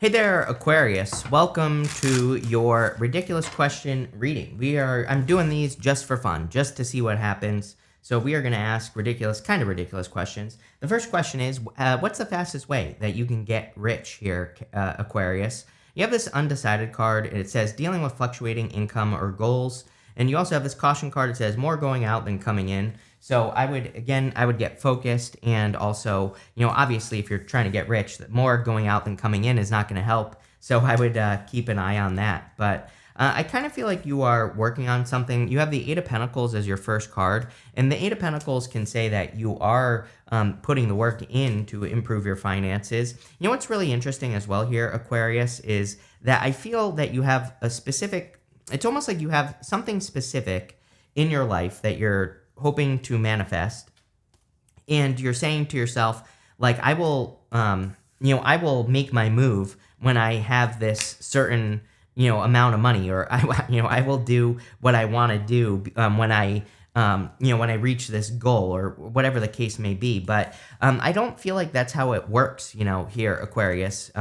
Hey there, Aquarius. Welcome to your ridiculous question reading. I'm doing these just for fun, just to see what happens. So we are going to ask kind of ridiculous questions. The first question is, what's the fastest way that you can get rich here, Aquarius? You have this undecided card, and it says dealing with fluctuating income or goals. And you also have this caution card. It says more going out than coming in. So I would get focused, and also, obviously, if you're trying to get rich, that more going out than coming in is not going to help. So I would keep an eye on that. But I kind of feel like you are working on something. You have the Eight of Pentacles as your first card, and the Eight of Pentacles can say that you are putting the work in to improve your finances. You know what's really interesting as well here, Aquarius, is that I feel that you have it's almost like you have something specific in your life that you're hoping to manifest, and you're saying to yourself, like, I will make my move when I have this certain amount of money, or I will do what I want to do when I reach this goal, or whatever the case may be. But I don't feel like that's how it works here, Aquarius.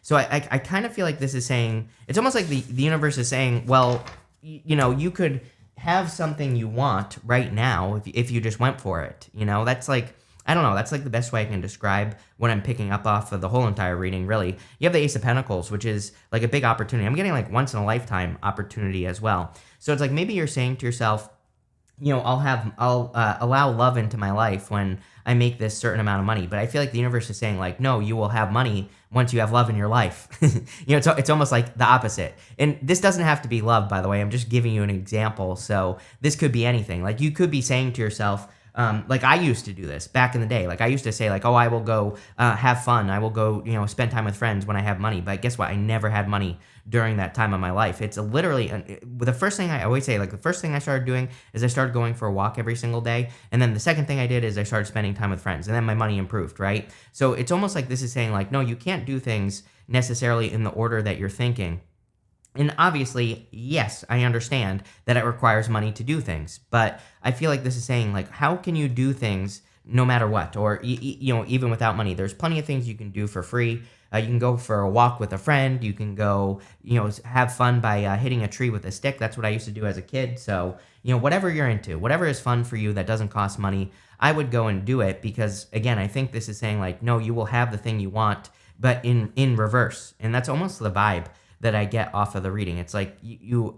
So I kind of feel like this is saying, it's almost like the universe is saying, well, you could have something you want right now if you just went for it. That's like, I don't know, that's like the best way I can describe what I'm picking up off of the whole entire reading, really. You have the Ace of Pentacles, which is like a big opportunity. I'm getting like once in a lifetime opportunity as well. So it's like, maybe you're saying to yourself, I'll allow love into my life when I make this certain amount of money. But I feel like the universe is saying, like, no, you will have money once you have love in your life. It's almost like the opposite. And this doesn't have to be love, by the way. I'm just giving you an example. So this could be anything. Like, you could be saying to yourself, like I used to do this back in the day. Like, I used to say, like, oh, I will go have fun. I will go, spend time with friends when I have money. But guess what? I never had money during that time of my life. It's literally the first thing I always say, like, the first thing I started doing is I started going for a walk every single day. And then the second thing I did is I started spending time with friends. And then my money improved, right? So it's almost like this is saying, like, no, you can't do things necessarily in the order that you're thinking. And obviously, yes, I understand that it requires money to do things, but I feel like this is saying, like, how can you do things no matter what, or even without money? There's plenty of things you can do for free. You can go for a walk with a friend. You can go, have fun by hitting a tree with a stick. That's what I used to do as a kid. So, whatever you're into, whatever is fun for you that doesn't cost money, I would go and do it, because, again, I think this is saying, like, no, you will have the thing you want, but in reverse. And that's almost the vibe that I get off of the reading. It's like you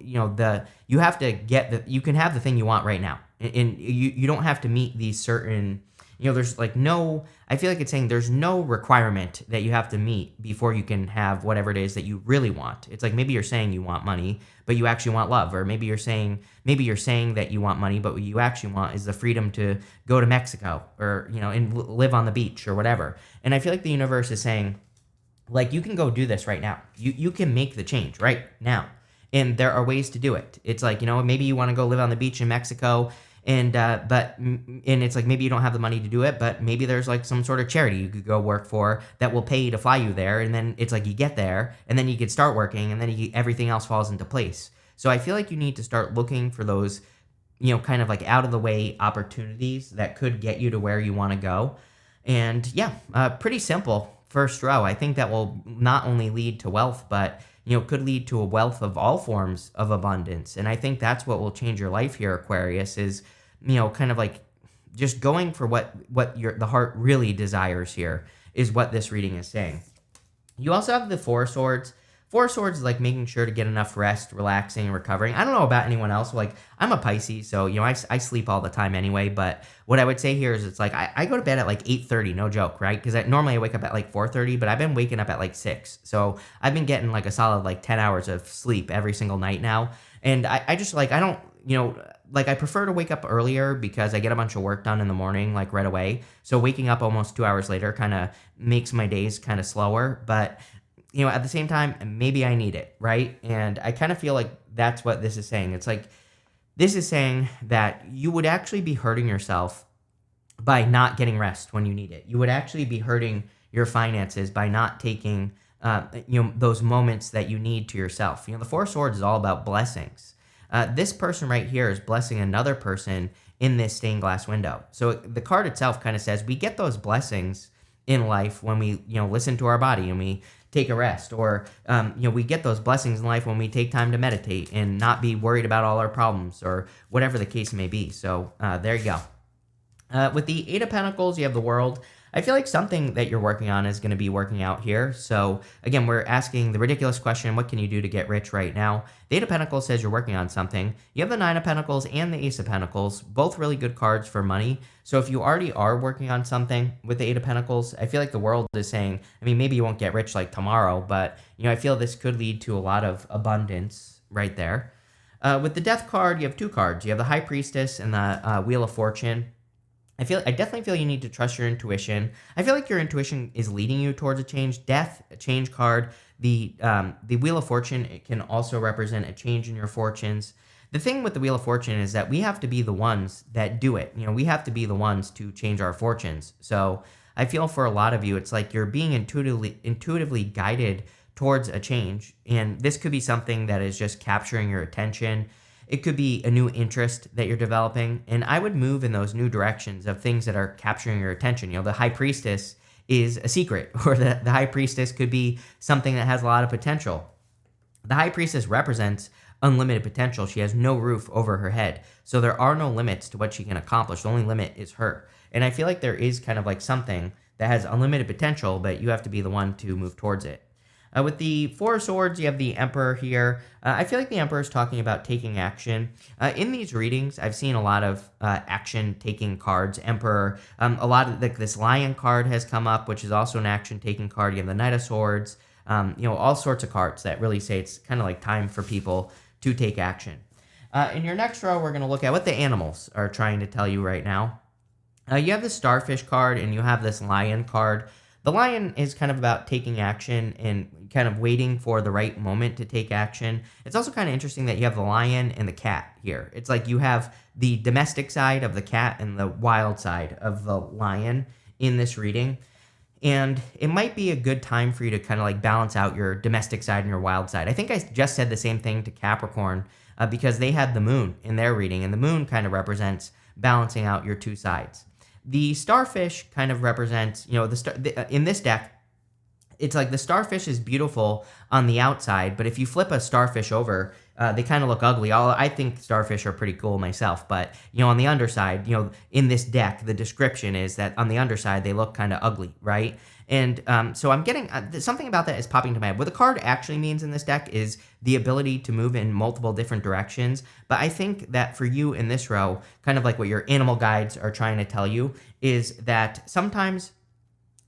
have to get you can have the thing you want right now, and you don't have to meet these certain, there's like no, I feel like it's saying there's no requirement that you have to meet before you can have whatever it is that you really want. It's like, maybe you're saying you want money, but you actually want love, or maybe you're saying that you want money, but what you actually want is the freedom to go to Mexico, or and live on the beach, or whatever. And I feel like the universe is saying, like, you can go do this right now. You can make the change right now. And there are ways to do it. It's like, maybe you want to go live on the beach in Mexico, and it's like, maybe you don't have the money to do it, but maybe there's like some sort of charity you could go work for that will pay you to fly you there. And then it's like, you get there, and then you could start working, and then everything else falls into place. So I feel like you need to start looking for those, kind of like out of the way opportunities that could get you to where you want to go. And yeah, pretty simple. First row. I think that will not only lead to wealth, but could lead to a wealth of all forms of abundance. And I think that's what will change your life here, Aquarius, is kind of like just going for what the heart really desires here, is what this reading is saying. You also have the Four of Swords. Four of Swords is like making sure to get enough rest, relaxing, and recovering. I don't know about anyone else. Like, I'm a Pisces, so, I sleep all the time anyway. But what I would say here is, it's like, I go to bed at like 8:30, no joke, right? Because normally I wake up at like 4:30, but I've been waking up at like 6. So I've been getting like a solid like 10 hours of sleep every single night now. And I just like, I don't, like, I prefer to wake up earlier because I get a bunch of work done in the morning, like right away. So waking up almost 2 hours later kind of makes my days kind of slower. But at the same time, maybe I need it, right? And I kind of feel like that's what this is saying. It's like, this is saying that you would actually be hurting yourself by not getting rest when you need it. You would actually be hurting your finances by not taking, those moments that you need to yourself. The Four of Swords is all about blessings. This person right here is blessing another person in this stained glass window. So the card itself kind of says we get those blessings in life when we, listen to our body and we take a rest, or we get those blessings in life when we take time to meditate and not be worried about all our problems or whatever the case may be. So there you go. With the Eight of Pentacles, you have the World. I feel like something that you're working on is going to be working out here. So again, we're asking the ridiculous question, what can you do to get rich right now? The Eight of Pentacles says you're working on something. You have the Nine of Pentacles and the Ace of Pentacles, both really good cards for money. So if you already are working on something with the Eight of Pentacles, I feel like the World is saying, maybe you won't get rich like tomorrow, but I feel this could lead to a lot of abundance right there. With the Death card, you have two cards. You have the High Priestess and the Wheel of Fortune. I definitely feel you need to trust your intuition. I feel like your intuition is leading you towards a change. Death, a change card. The Wheel of Fortune, it can also represent a change in your fortunes. The thing with the Wheel of Fortune is that we have to be the ones that do it. We have to be the ones to change our fortunes. So I feel for a lot of you, it's like you're being intuitively guided towards a change. And this could be something that is just capturing your attention. It could be a new interest that you're developing, and I would move in those new directions of things that are capturing your attention. The High Priestess is a secret, or the High Priestess could be something that has a lot of potential. The High Priestess represents unlimited potential. She has no roof over her head, so there are no limits to what she can accomplish. The only limit is her, and I feel like there is kind of like something that has unlimited potential, but you have to be the one to move towards it. With the Four of Swords, you have the Emperor here. I feel like the Emperor is talking about taking action. In these readings, I've seen a lot of action-taking cards. Emperor, a lot of this Lion card has come up, which is also an action-taking card. You have the Knight of Swords, all sorts of cards that really say it's kind of like time for people to take action. In your next row, we're going to look at what the animals are trying to tell you right now. You have the Starfish card, and you have this Lion card. The Lion is kind of about taking action and kind of waiting for the right moment to take action. It's also kind of interesting that you have the lion and the cat here. It's like you have the domestic side of the cat and the wild side of the lion in this reading. And it might be a good time for you to kind of like balance out your domestic side and your wild side. I think I just said the same thing to Capricorn because they had the moon in their reading, and the moon kind of represents balancing out your two sides. The Starfish kind of represents, in this deck, it's like the starfish is beautiful on the outside, but if you flip a starfish over, they kind of look ugly. I think starfish are pretty cool myself, but on the underside, in this deck, the description is that on the underside they look kind of ugly, right? And so I'm getting something about that is popping to my head. What the card actually means in this deck is the ability to move in multiple different directions. But I think that for you in this row, kind of like what your animal guides are trying to tell you, is that sometimes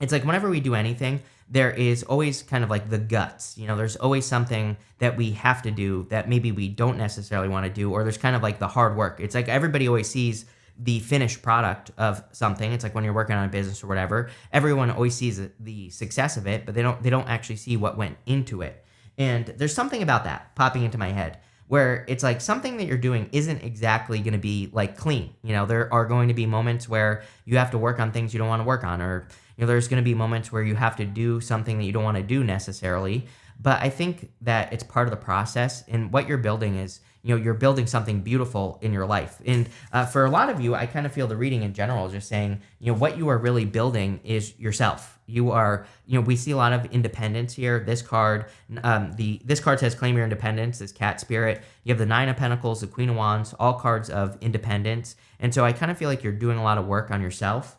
it's like whenever we do anything, there is always kind of like the guts. There's always something that we have to do that maybe we don't necessarily want to do, or there's kind of like the hard work. It's like everybody always sees the finished product of something. It's like when you're working on a business or whatever, everyone always sees the success of it, but they don't actually see what went into it. And there's something about that popping into my head where it's like something that you're doing isn't exactly going to be like clean. There are going to be moments where you have to work on things you don't want to work on, or there's going to be moments where you have to do something that you don't want to do necessarily. But I think that it's part of the process, and what you're building is, you're building something beautiful in your life. And for a lot of you, I kind of feel the reading in general is just saying, what you are really building is yourself. You are, we see a lot of independence here. This card, this card says claim your independence, this cat spirit. You have the Nine of Pentacles, the Queen of Wands, all cards of independence. And so I kind of feel like you're doing a lot of work on yourself.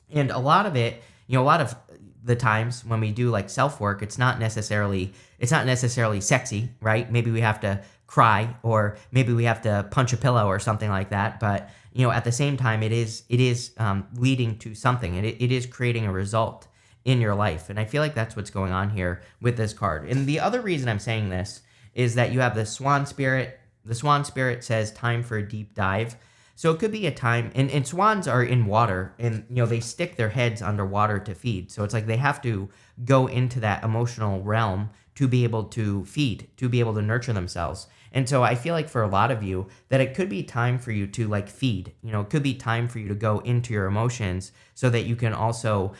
And a lot of it, a lot of the times when we do like self-work, it's not necessarily sexy, right? Maybe we have to cry, or maybe we have to punch a pillow or something like that. But, at the same time, it is leading to something. It is creating a result in your life. And I feel like that's what's going on here with this card. And the other reason I'm saying this is that you have the Swan Spirit. The Swan Spirit says time for a deep dive. So it could be a time, and swans are in water, and they stick their heads underwater to feed. So it's like they have to go into that emotional realm to be able to feed, to be able to nurture themselves. And so I feel like for a lot of you that it could be time for you to like feed. It could be time for you to go into your emotions so that you can also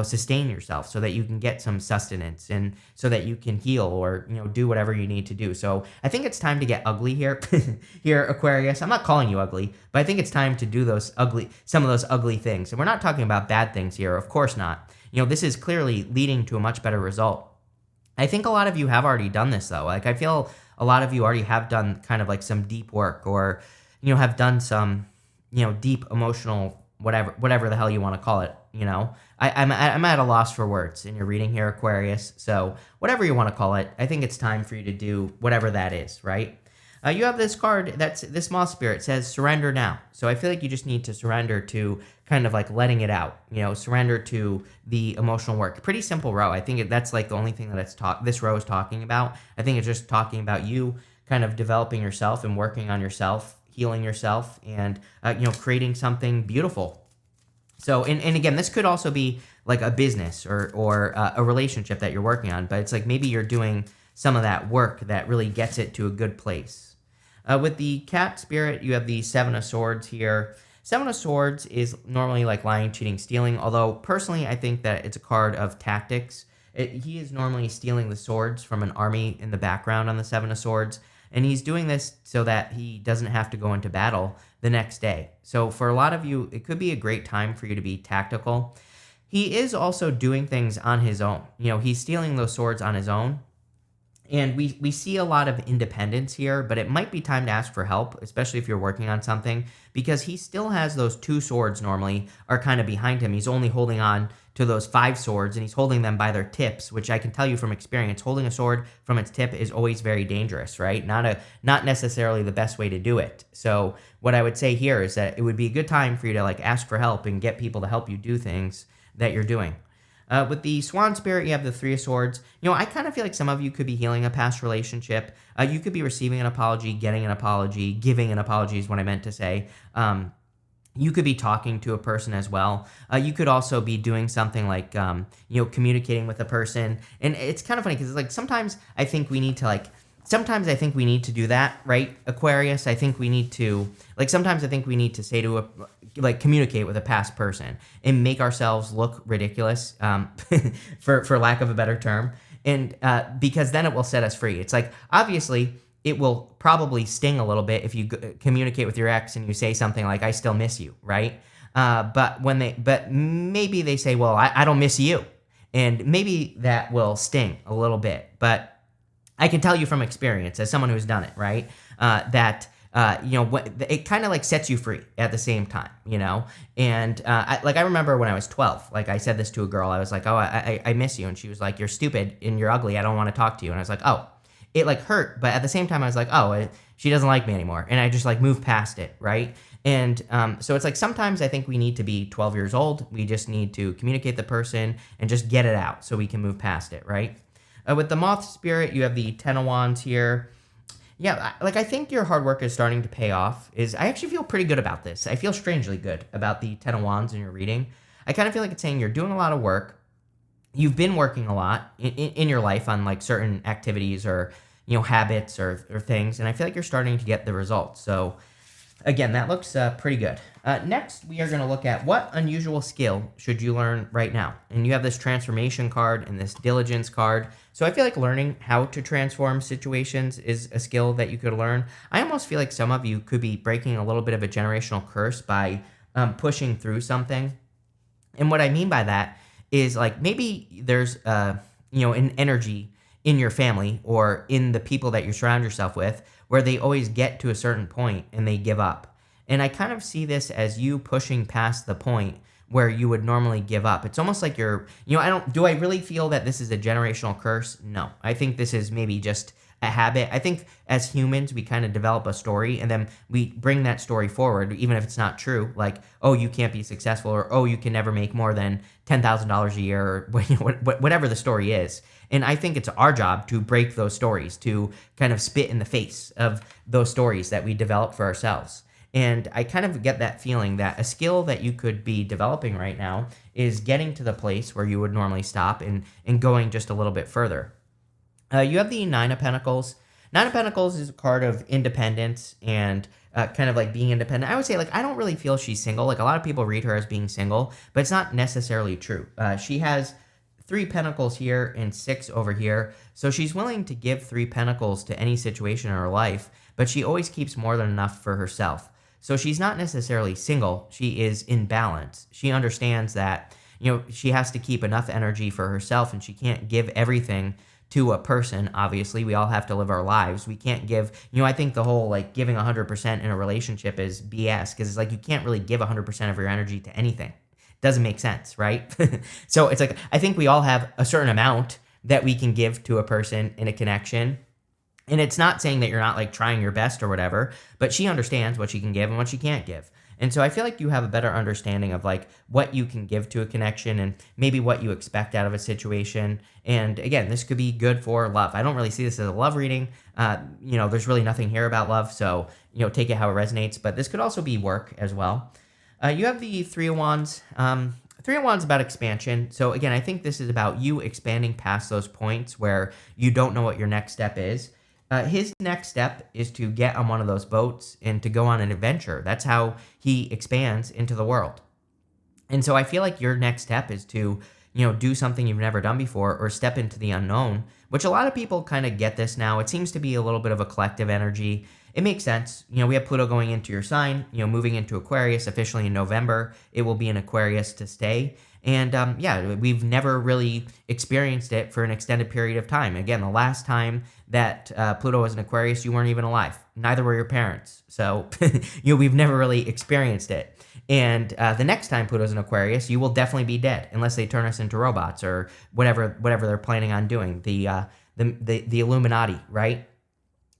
sustain yourself, so that you can get some sustenance, and so that you can heal or do whatever you need to do. So I think it's time to get ugly here. Here, Aquarius. I'm not calling you ugly, but I think it's time to do some of those ugly things. And we're not talking about bad things here, of course not. this is clearly leading to a much better result. I think a lot of you have already done this though. Like I feel a lot of you already have done kind of like some deep work, or have done some deep emotional whatever the hell you want to call it. I'm at a loss for words in your reading here, Aquarius. So whatever you want to call it, I think it's time for you to do whatever that is, right? You have this card that's this moth spirit says surrender now. So I feel like you just need to surrender to kind of like letting it out, surrender to the emotional work. Pretty simple row. I think that's like the only thing that this row is talking about. I think it's just talking about you kind of developing yourself and working on yourself, healing yourself, and creating something beautiful. So, and again, this could also be like a business or a relationship that you're working on, but it's like maybe you're doing some of that work that really gets it to a good place. With the cat spirit, you have the Seven of Swords here. Seven of Swords is normally like lying, cheating, stealing, although personally I think that it's a card of tactics. He is normally stealing the swords from an army in the background on the Seven of Swords, and he's doing this so that he doesn't have to go into battle the next day. So for a lot of you, it could be a great time for you to be tactical. He is also doing things on his own. He's stealing those swords on his own. And we see a lot of independence here, but it might be time to ask for help, especially if you're working on something, because he still has those two swords normally are kind of behind him. He's only holding on to those 5 swords, and he's holding them by their tips, which I can tell you from experience, holding a sword from its tip is always very dangerous, right? Not necessarily the best way to do it. So what I would say here is that it would be a good time for you to like ask for help and get people to help you do things that you're doing. With the Swan Spirit, you have the Three of Swords. I kind of feel like some of you could be healing a past relationship. You could be receiving an apology, getting an apology, giving an apology is what I meant to say. You could be talking to a person as well. You could also be doing something like, communicating with a person. And it's kind of funny because like sometimes I think we need to do that, right, Aquarius? I think we need to, sometimes I think we need to say to communicate with a past person and make ourselves look ridiculous, for lack of a better term. And because then it will set us free. It's like, obviously, it will probably sting a little bit if you communicate with your ex and you say something like, I still miss you, right? But maybe they say, well, I don't miss you. And maybe that will sting a little bit. But I can tell you from experience, as someone who's done it, right, that it kind of like sets you free at the same time, And I remember when I was 12, like I said this to a girl, I was like, oh, I miss you, and she was like, you're stupid and you're ugly, I don't want to talk to you, and I was like, oh, it like hurt, but at the same time I was like, oh, she doesn't like me anymore, and I just like moved past it, right? And so it's like sometimes I think we need to be 12 years old, we just need to communicate the person and just get it out so we can move past it, right? With the Moth Spirit, you have the Ten of Wands here. Yeah, I think your hard work is starting to pay off. I actually feel pretty good about this. I feel strangely good about the Ten of Wands in your reading. I kind of feel like it's saying you're doing a lot of work. You've been working a lot in your life on like certain activities or, habits or things. And I feel like you're starting to get the results. So again, that looks pretty good. Next, we are going to look at what unusual skill should you learn right now. And you have this transformation card and this diligence card. So I feel like learning how to transform situations is a skill that you could learn. I almost feel like some of you could be breaking a little bit of a generational curse by pushing through something. And what I mean by that is like maybe there's an energy in your family or in the people that you surround yourself with where they always get to a certain point and they give up. And I kind of see this as you pushing past the point where you would normally give up. It's almost like do I really feel that this is a generational curse? No. I think this is maybe just a habit. I think as humans, we kind of develop a story and then we bring that story forward, even if it's not true. Like, oh, you can't be successful, or oh, you can never make more than $10,000 a year, or whatever the story is. And I think it's our job to break those stories, to kind of spit in the face of those stories that we develop for ourselves. And I kind of get that feeling that a skill that you could be developing right now is getting to the place where you would normally stop and going just a little bit further. You have the Nine of Pentacles. Nine of Pentacles is a card of independence and kind of like being independent. I would say, like, I don't really feel she's single. Like, a lot of people read her as being single, but it's not necessarily true. She has 3 pentacles here and 6 over here. So she's willing to give 3 pentacles to any situation in her life, but she always keeps more than enough for herself. So she's not necessarily single. She is in balance. She understands that she has to keep enough energy for herself, and she can't give everything to a person. Obviously, we all have to live our lives. We can't give, I think the whole like giving 100% in a relationship is BS, because it's like you can't really give 100% of your energy to anything. Doesn't make sense, right? So it's like, I think we all have a certain amount that we can give to a person in a connection. And it's not saying that you're not like trying your best or whatever, but she understands what she can give and what she can't give. And so I feel like you have a better understanding of like what you can give to a connection and maybe what you expect out of a situation. And again, this could be good for love. I don't really see this as a love reading. There's really nothing here about love. So, take it how it resonates, but this could also be work as well. You have the Three of Wands. Three of Wands about expansion. So again, I think this is about you expanding past those points where you don't know what your next step is. His next step is to get on one of those boats and to go on an adventure. That's how he expands into the world. And so I feel like your next step is to, do something you've never done before or step into the unknown, which a lot of people kind of get this now. It seems to be a little bit of a collective energy. It makes sense. We have Pluto going into your sign, moving into Aquarius officially in November. It will be in Aquarius to stay. And we've never really experienced it for an extended period of time. Again, the last time that Pluto was in Aquarius, you weren't even alive. Neither were your parents. So, we've never really experienced it. And the next time Pluto's in Aquarius, you will definitely be dead unless they turn us into robots or whatever they're planning on doing. The Illuminati, right?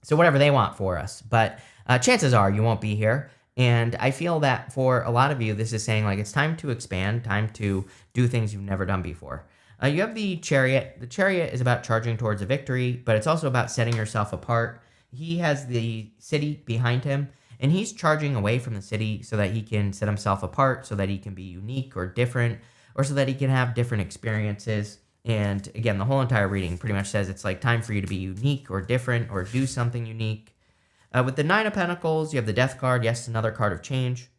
So whatever they want for us. But chances are you won't be here. And I feel that for a lot of you, this is saying like it's time to expand, time to do things you've never done before. You have the Chariot. The Chariot is about charging towards a victory, but it's also about setting yourself apart. He has the city behind him, and he's charging away from the city so that he can set himself apart, so that he can be unique or different, or so that he can have different experiences. And again, the whole entire reading pretty much says it's like time for you to be unique or different or do something unique. With the Nine of Pentacles, you have the Death card. Yes, another card of change.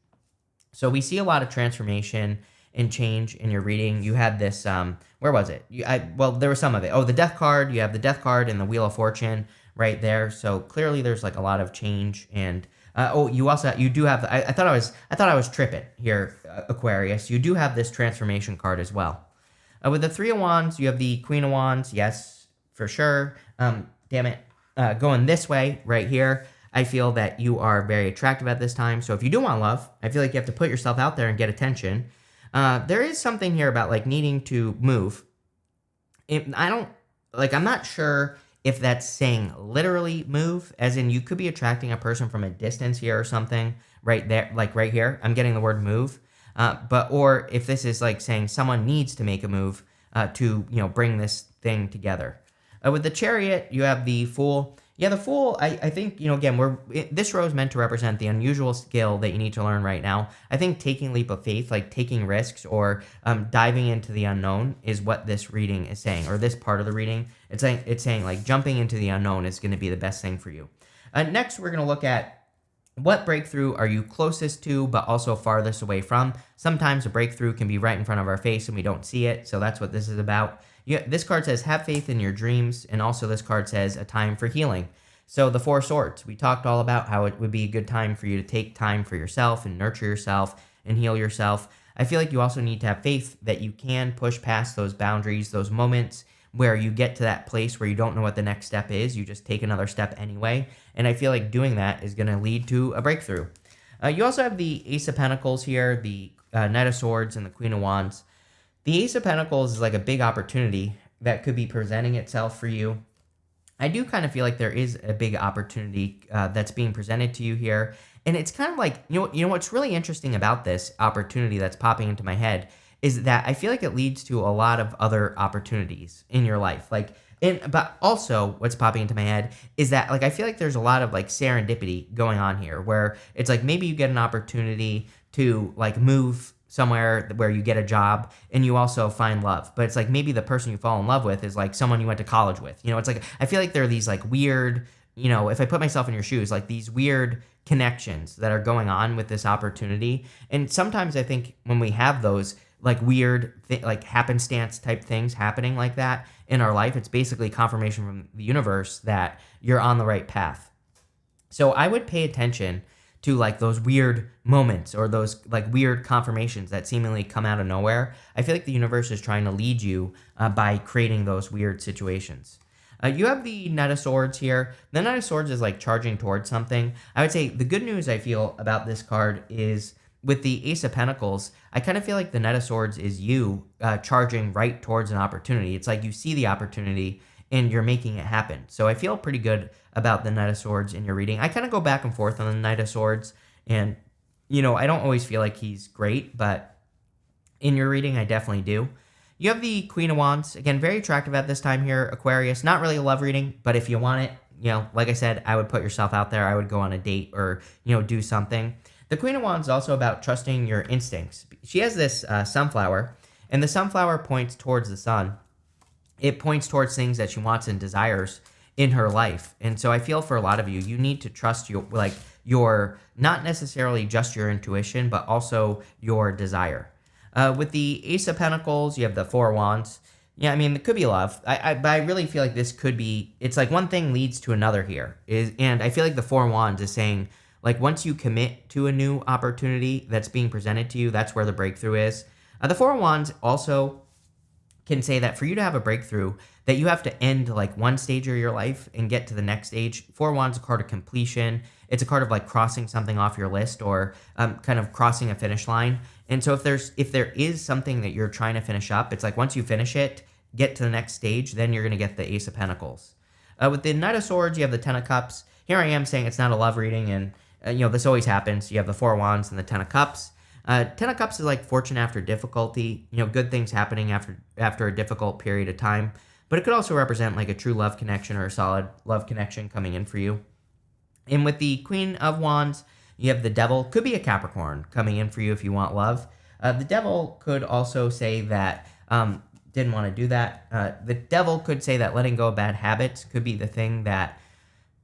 So we see a lot of transformation and change in your reading. You had this, where was it? There was some of it. Oh, the Death card. You have the Death card and the Wheel of Fortune right there. So clearly there's like a lot of change. And you do have, I thought I was tripping here, Aquarius. You do have this transformation card as well. With the Three of Wands, you have the Queen of Wands. Yes, for sure. Going this way right here, I feel that you are very attractive at this time. So if you do want love, I feel like you have to put yourself out there and get attention. There is something here about like needing to move. I'm not sure if that's saying literally move, as in you could be attracting a person from a distance here or something right there, like right here. I'm getting the word move. Or if this is like saying someone needs to make a move to, bring this thing together. With the Chariot, you have the Fool. Yeah, the Fool, I think, again, this row is meant to represent the unusual skill that you need to learn right now. I think taking leap of faith, like taking risks or diving into the unknown is what this reading is saying, or this part of the reading. It's saying like jumping into the unknown is going to be the best thing for you. Next, we're going to look at what breakthrough are you closest to, but also farthest away from? Sometimes a breakthrough can be right in front of our face and we don't see it, so that's what this is about. This card says, have faith in your dreams, and also this card says, a time for healing. So the Four Swords, we talked all about how it would be a good time for you to take time for yourself and nurture yourself and heal yourself. I feel like you also need to have faith that you can push past those boundaries, those moments where you get to that place where you don't know what the next step is. You just take another step anyway. And I feel like doing that is going to lead to a breakthrough. You also have the Ace of Pentacles here, the Knight of Swords, and the Queen of Wands. The Ace of Pentacles is like a big opportunity that could be presenting itself for you. I do kind of feel like there is a big opportunity that's being presented to you here. And it's kind of like, what's really interesting about this opportunity that's popping into my head is that I feel like it leads to a lot of other opportunities in your life. But also what's popping into my head is that like I feel like there's a lot of like serendipity going on here where it's like maybe you get an opportunity to like move somewhere where you get a job and you also find love. But it's like maybe the person you fall in love with is like someone you went to college with. It's like I feel like there are these like weird, if I put myself in your shoes, like these weird connections that are going on with this opportunity. And sometimes I think when we have those like weird like happenstance type things happening like that in our life, it's basically confirmation from the universe that you're on the right path. So I would pay attention to like those weird moments or those like weird confirmations that seemingly come out of nowhere. I feel like the universe is trying to lead you by creating those weird situations. You have the Knight of Swords here. The Knight of Swords is like charging towards something. I would say the good news I feel about this card is with the Ace of Pentacles, I kind of feel like the Knight of Swords is you charging right towards an opportunity. It's like you see the opportunity and you're making it happen. So I feel pretty good about the Knight of Swords in your reading. I kind of go back and forth on the Knight of Swords, and I don't always feel like he's great, but in your reading, I definitely do. You have the Queen of Wands. Again, very attractive at this time here, Aquarius. Not really a love reading, but if you want it, like I said, I would put yourself out there. I would go on a date or, do something. The Queen of Wands is also about trusting your instincts. She has this sunflower, and the sunflower points towards the sun. It points towards things that she wants and desires in her life. And so I feel for a lot of you, you need to trust your not necessarily just your intuition, but also your desire. With the Ace of Pentacles, you have the Four of Wands. Yeah, I mean, it could be love. But I really feel like this could be, it's like one thing leads to another here. And I feel like the Four of Wands is saying, like, once you commit to a new opportunity that's being presented to you, that's where the breakthrough is. The Four of Wands also can say that for you to have a breakthrough, that you have to end like one stage of your life and get to the next stage. Four of Wands is a card of completion. It's a card of like crossing something off your list or kind of crossing a finish line. And so if there is something that you're trying to finish up, it's like once you finish it, get to the next stage, then you're going to get the Ace of Pentacles. With the Knight of Swords, you have the Ten of Cups. Here I am saying it's not a love reading, and this always happens. You have the Four of Wands and the Ten of Cups. Ten of Cups is like fortune after difficulty, good things happening after a difficult period of time. But it could also represent like a true love connection or a solid love connection coming in for you. And with the Queen of Wands, you have the Devil. Could be a Capricorn coming in for you if you want love. The Devil could also say that, didn't want to do that. The Devil could say that letting go of bad habits could be the thing that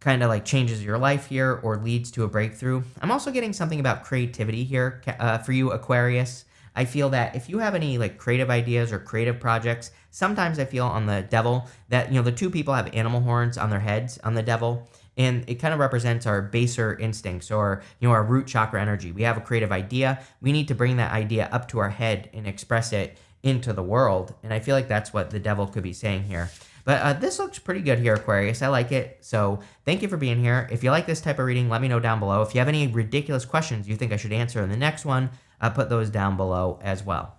kind of like changes your life here or leads to a breakthrough. I'm also getting something about creativity here for you, Aquarius. I feel that if you have any like creative ideas or creative projects, sometimes I feel on the Devil that, the two people have animal horns on their heads on the Devil, and it kind of represents our baser instincts or, our root chakra energy. We have a creative idea. We need to bring that idea up to our head and express it into the world. And I feel like that's what the Devil could be saying here. But this looks pretty good here, Aquarius. I like it. So thank you for being here. If you like this type of reading, let me know down below. If you have any ridiculous questions you think I should answer in the next one, put those down below as well.